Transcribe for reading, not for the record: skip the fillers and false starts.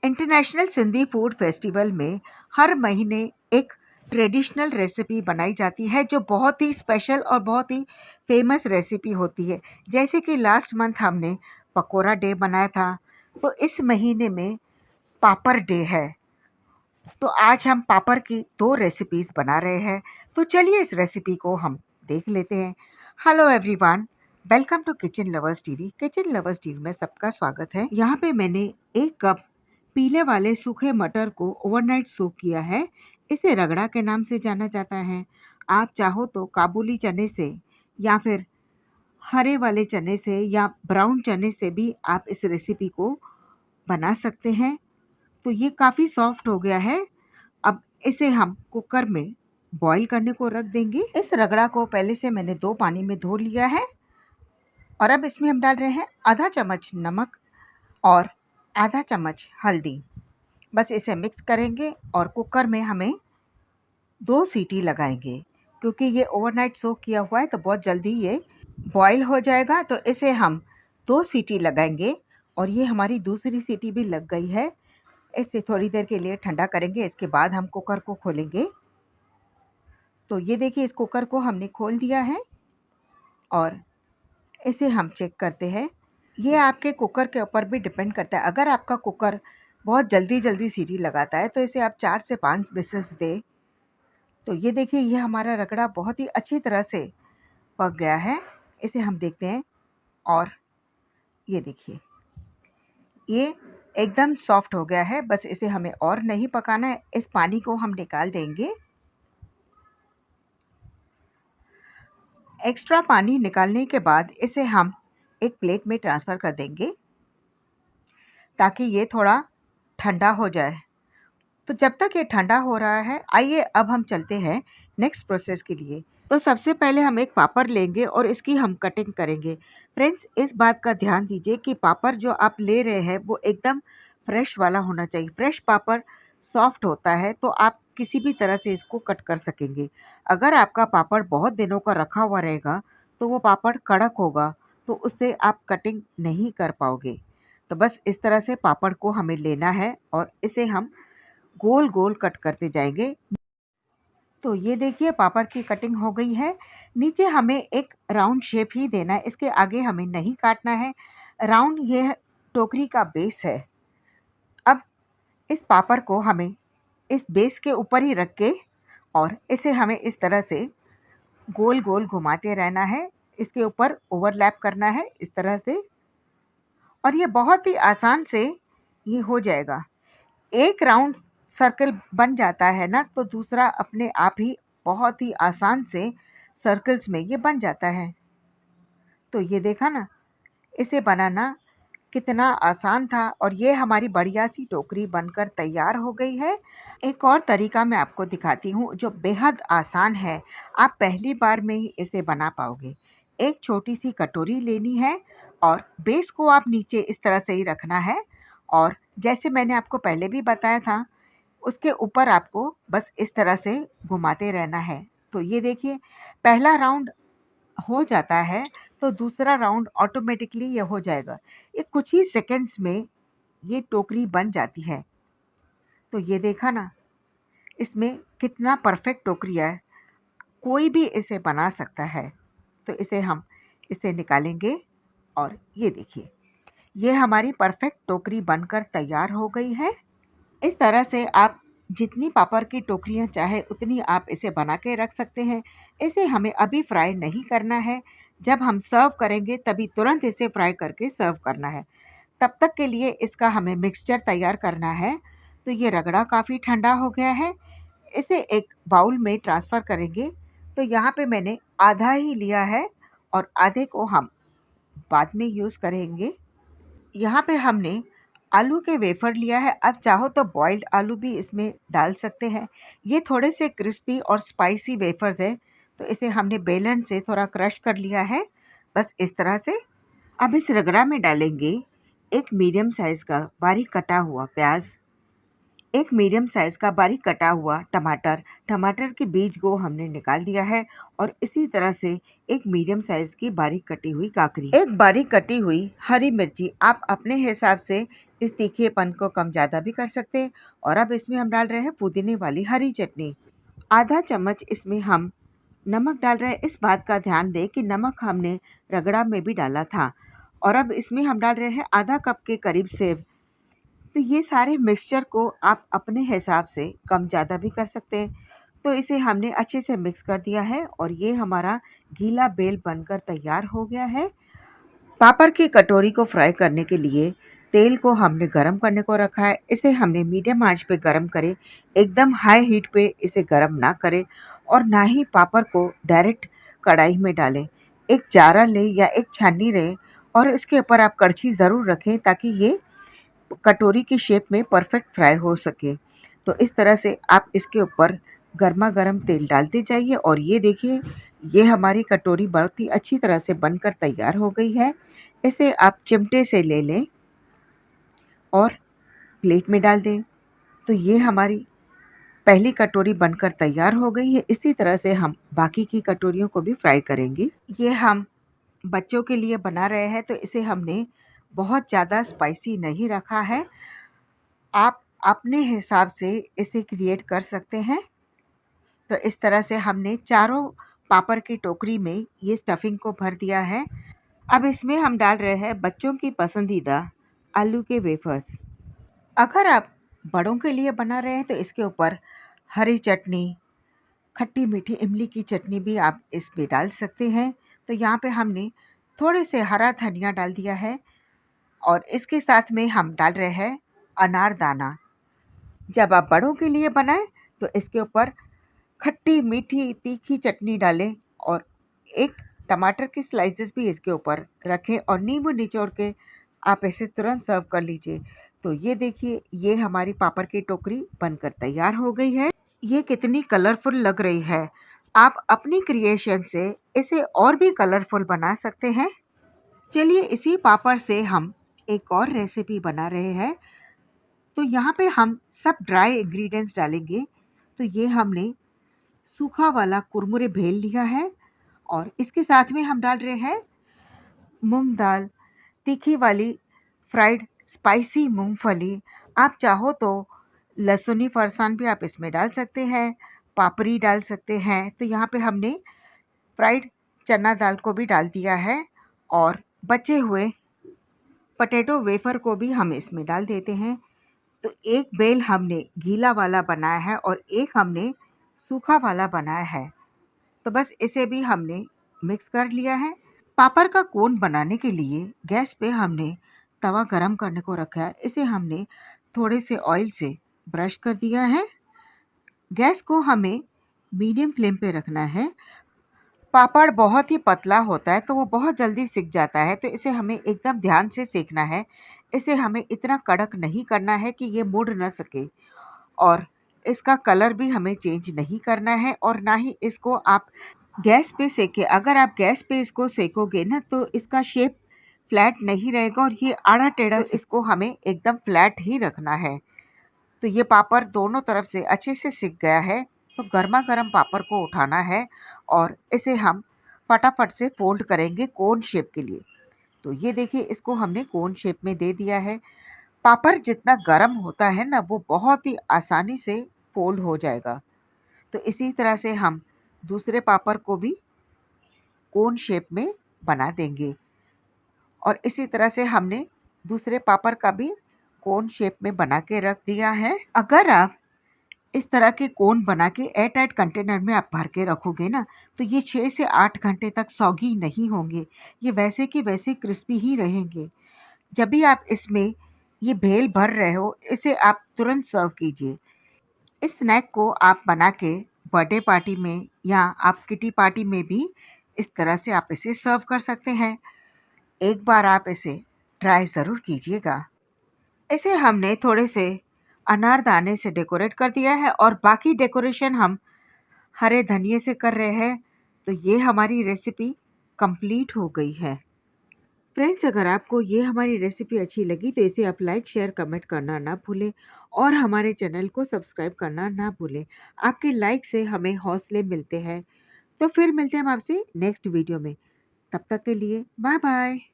International Sindhi food festival में हर महीने एक ट्रेडिशनल रेसिपी बनाई जाती है जो बहुत ही स्पेशल और बहुत ही फेमस रेसिपी होती है। जैसे कि लास्ट मंथ हमने पकोड़ा डे बनाया था, तो इस महीने में पापड़ डे है। तो आज हम पापड़ की 2 रेसिपीज़ बना रहे हैं। तो चलिए इस रेसिपी को हम देख लेते हैं। Hello everyone, welcome to kitchen lovers TV. Kitchen lovers TV में सबका स्वागत है। यहाँ पे मैंने 1 कप पीले वाले सूखे मटर को ओवरनाइट सोक किया है। इसे रगड़ा के नाम से जाना जाता है। आप चाहो तो काबुली चने से या फिर हरे वाले चने से या ब्राउन चने से भी आप इस रेसिपी को बना सकते हैं। तो ये काफ़ी सॉफ्ट हो गया है। अब इसे हम कुकर में बॉईल करने को रख देंगे। इस रगड़ा को पहले से मैंने 2 पानी में धो लिया है और अब इसमें हम डाल रहे हैं आधा चम्मच नमक और आधा चम्मच हल्दी। बस इसे मिक्स करेंगे और कुकर में हमें 2 सीटी लगाएंगे। क्योंकि ये ओवरनाइट सोक किया हुआ है तो बहुत जल्दी ये बॉईल हो जाएगा। तो इसे हम 2 सीटी लगाएंगे और ये हमारी दूसरी सीटी भी लग गई है। इसे थोड़ी देर के लिए ठंडा करेंगे, इसके बाद हम कुकर को खोलेंगे। तो ये देखिए, इस कुकर को हमने खोल दिया है और इसे हम चेक करते हैं। ये आपके कुकर के ऊपर भी डिपेंड करता है। अगर आपका कुकर बहुत जल्दी सीटी लगाता है तो इसे आप 4 से 5 विसिल्स दें। तो ये देखिए, ये हमारा रगड़ा बहुत ही अच्छी तरह से पक गया है। इसे हम देखते हैं और ये देखिए, ये एकदम सॉफ्ट हो गया है। बस इसे हमें और नहीं पकाना है। इस पानी को हम निकाल देंगे। एक्स्ट्रा पानी निकालने के बाद इसे हम एक प्लेट में ट्रांसफ़र कर देंगे ताकि ये थोड़ा ठंडा हो जाए। तो जब तक ये ठंडा हो रहा है, आइए अब हम चलते हैं नेक्स्ट प्रोसेस के लिए। तो सबसे पहले हम एक पापड़ लेंगे और इसकी हम कटिंग करेंगे। फ्रेंड्स, इस बात का ध्यान दीजिए कि पापड़ जो आप ले रहे हैं वो एकदम फ्रेश वाला होना चाहिए। फ्रेश पापड़ सॉफ्ट होता है तो आप किसी भी तरह से इसको कट कर सकेंगे। अगर आपका पापड़ बहुत दिनों का रखा हुआ रहेगा तो वो पापड़ कड़क होगा, तो उससे आप कटिंग नहीं कर पाओगे। तो बस इस तरह से पापड़ को हमें लेना है और इसे हम गोल गोल कट करते जाएंगे। तो ये देखिए, पापड़ की कटिंग हो गई है। नीचे हमें एक राउंड शेप ही देना है, इसके आगे हमें नहीं काटना है। राउंड ये टोकरी का बेस है। अब इस पापड़ को हमें इस बेस के ऊपर ही रख के और इसे हमें इस तरह से गोल गोल घुमाते रहना है। इसके ऊपर ओवरलैप करना है इस तरह से और ये बहुत ही आसान से ये हो जाएगा। एक राउंड सर्कल बन जाता है ना, तो दूसरा अपने आप ही बहुत ही आसान से सर्कल्स में ये बन जाता है। तो ये देखा ना, इसे बनाना कितना आसान था और ये हमारी बढ़िया सी टोकरी बनकर तैयार हो गई है। एक और तरीका मैं आपको दिखाती हूँ जो बेहद आसान है। आप पहली बार में ही इसे बना पाओगे। एक छोटी सी कटोरी लेनी है और बेस को आप नीचे इस तरह से ही रखना है और जैसे मैंने आपको पहले भी बताया था, उसके ऊपर आपको बस इस तरह से घुमाते रहना है। तो ये देखिए, पहला राउंड हो जाता है तो दूसरा राउंड ऑटोमेटिकली ये हो जाएगा। ये कुछ ही सेकंड्स में ये टोकरी बन जाती है। तो ये देखा ना, इसमें कितना परफेक्ट टोकरी है। कोई भी इसे बना सकता है। तो इसे निकालेंगे और ये देखिए, ये हमारी परफेक्ट टोकरी बनकर तैयार हो गई है। इस तरह से आप जितनी पापड़ की टोकरियाँ चाहे उतनी आप इसे बना के रख सकते हैं। इसे हमें अभी फ्राई नहीं करना है। जब हम सर्व करेंगे तभी तुरंत इसे फ्राई करके सर्व करना है। तब तक के लिए इसका हमें मिक्सचर तैयार करना है। तो ये रगड़ा काफ़ी ठंडा हो गया है। इसे एक बाउल में ट्रांसफ़र करेंगे। तो यहाँ पे मैंने आधा ही लिया है और आधे को हम बाद में यूज़ करेंगे। यहाँ पे हमने आलू के वेफ़र लिया है। आप चाहो तो बॉइल्ड आलू भी इसमें डाल सकते हैं। ये थोड़े से क्रिस्पी और स्पाइसी वेफ़र्स हैं, तो इसे हमने बेलन से थोड़ा क्रश कर लिया है, बस इस तरह से। अब इस रगड़ा में डालेंगे एक मीडियम साइज़ का बारीक कटा हुआ प्याज, एक मीडियम साइज़ का बारीक कटा हुआ टमाटर। टमाटर के बीज को हमने निकाल दिया है और इसी तरह से एक मीडियम साइज़ की बारीक कटी हुई काकरी, एक बारीक कटी हुई हरी मिर्ची। आप अपने हिसाब से इस तीखेपन को कम ज़्यादा भी कर सकते हैं। और अब इसमें हम डाल रहे हैं पुदीने वाली हरी चटनी। आधा चम्मच इसमें हम नमक डाल रहे हैं। इस बात का ध्यान दें कि नमक हमने रगड़ा में भी डाला था। और अब इसमें हम डाल रहे हैं आधा कप के करीब सेव। तो ये सारे मिक्सचर को आप अपने हिसाब से कम ज़्यादा भी कर सकते हैं। तो इसे हमने अच्छे से मिक्स कर दिया है और ये हमारा गीला बेल बनकर तैयार हो गया है। पापड़ की कटोरी को फ्राई करने के लिए तेल को हमने गरम करने को रखा है। इसे हमने मीडियम आंच पे गरम करें, एकदम हाई हीट पे इसे गरम ना करें और ना ही पापड़ को डायरेक्ट कढ़ाई में डालें। एक जारा लें या एक छन्नी लें और इसके ऊपर आप कड़छी ज़रूर रखें ताकि ये कटोरी की शेप में परफेक्ट फ्राई हो सके। तो इस तरह से आप इसके ऊपर गर्मा गर्म तेल डालते जाइए और ये देखिए, ये हमारी कटोरी बहुत ही अच्छी तरह से बनकर तैयार हो गई है। इसे आप चिमटे से ले लें और प्लेट में डाल दें। तो ये हमारी पहली कटोरी बनकर तैयार हो गई है। इसी तरह से हम बाकी की कटोरियों को भी फ्राई करेंगे। ये हम बच्चों के लिए बना रहे हैं तो इसे हमने बहुत ज़्यादा स्पाइसी नहीं रखा है। आप अपने हिसाब से इसे क्रिएट कर सकते हैं। तो इस तरह से हमने चारों पापड़ की टोकरी में ये स्टफिंग को भर दिया है। अब इसमें हम डाल रहे हैं बच्चों की पसंदीदा आलू के वेफर्स। अगर आप बड़ों के लिए बना रहे हैं तो इसके ऊपर हरी चटनी, खट्टी मीठी इमली की चटनी भी आप इसमें डाल सकते हैं। तो यहाँ पे हमने थोड़े से हरा धनिया डाल दिया है और इसके साथ में हम डाल रहे हैं अनारदाना। जब आप बड़ों के लिए बनाएं तो इसके ऊपर खट्टी मीठी तीखी चटनी डालें और एक टमाटर की स्लाइसेस भी इसके ऊपर रखें और नींबू निचोड़ के आप इसे तुरंत सर्व कर लीजिए। तो ये देखिए, ये हमारी पापड़ की टोकरी बनकर तैयार हो गई है। ये कितनी कलरफुल लग रही है। आप अपनी क्रिएशन से इसे और भी कलरफुल बना सकते हैं। चलिए इसी पापड़ से हम एक और रेसिपी बना रहे हैं। तो यहाँ पे हम सब ड्राई इंग्रेडिएंट्स डालेंगे। तो ये हमने सूखा वाला कुरमुरे भेल लिया है और इसके साथ में हम डाल रहे हैं मूंग दाल, तीखी वाली फ्राइड स्पाइसी मूंगफली। आप चाहो तो लहसुनी फरसान भी आप इसमें डाल सकते हैं, पापड़ी डाल सकते हैं। तो यहाँ पे हमने फ्राइड चना दाल को भी डाल दिया है और बचे हुए पोटैटो वेफर को भी हम इसमें डाल देते हैं। तो एक बेल हमने गीला वाला बनाया है और एक हमने सूखा वाला बनाया है। तो बस इसे भी हमने मिक्स कर लिया है। पापड़ का कोन बनाने के लिए गैस पे हमने तवा गरम करने को रखा है। इसे हमने थोड़े से ऑयल से ब्रश कर दिया है। गैस को हमें मीडियम फ्लेम पे रखना है। पापड़ बहुत ही पतला होता है तो वो बहुत जल्दी सिक जाता है, तो इसे हमें एकदम ध्यान से सेकना है। इसे हमें इतना कड़क नहीं करना है कि ये मुड़ न सके और इसका कलर भी हमें चेंज नहीं करना है और ना ही इसको आप गैस पे सेके। अगर आप गैस पे इसको सेकोगे ना तो इसका शेप फ्लैट नहीं रहेगा और ये आड़ा टेढ़ा, तो इसको हमें एकदम फ्लैट ही रखना है। तो ये पापड़ दोनों तरफ से अच्छे से सिक गया है। तो गर्मा गर्म पापड़ को उठाना है और इसे हम फटाफट से फोल्ड करेंगे कोन शेप के लिए। तो ये देखिए, इसको हमने कोन शेप में दे दिया है। पापड़ जितना गर्म होता है ना वो बहुत ही आसानी से फोल्ड हो जाएगा। तो इसी तरह से हम दूसरे पापड़ को भी कोन शेप में बना देंगे और इसी तरह से हमने दूसरे पापड़ का भी कोन शेप में बना के रख दिया है। अगर आप इस तरह के कोन बना के एयर टाइट कंटेनर में आप भर के रखोगे ना तो ये 6 से 8 घंटे तक सौगी नहीं होंगे। ये वैसे के वैसे क्रिस्पी ही रहेंगे। जब भी आप इसमें ये भेल भर रहे हो इसे आप तुरंत सर्व कीजिए। इस स्नैक को आप बना के बर्थडे पार्टी में या आप किटी पार्टी में भी इस तरह से आप इसे सर्व कर सकते हैं। एक बार आप इसे ट्राई ज़रूर कीजिएगा। इसे हमने थोड़े से अनारदाने से डेकोरेट कर दिया है और बाकी डेकोरेशन हम हरे धनिये से कर रहे हैं। तो ये हमारी रेसिपी कंप्लीट हो गई है। फ्रेंड्स, अगर आपको ये हमारी रेसिपी अच्छी लगी तो इसे आप लाइक शेयर कमेंट करना ना भूलें और हमारे चैनल को सब्सक्राइब करना ना भूलें। आपके लाइक से हमें हौसले मिलते हैं। तो फिर मिलते हैं हम आपसे नेक्स्ट वीडियो में। तब तक के लिए बाय बाय।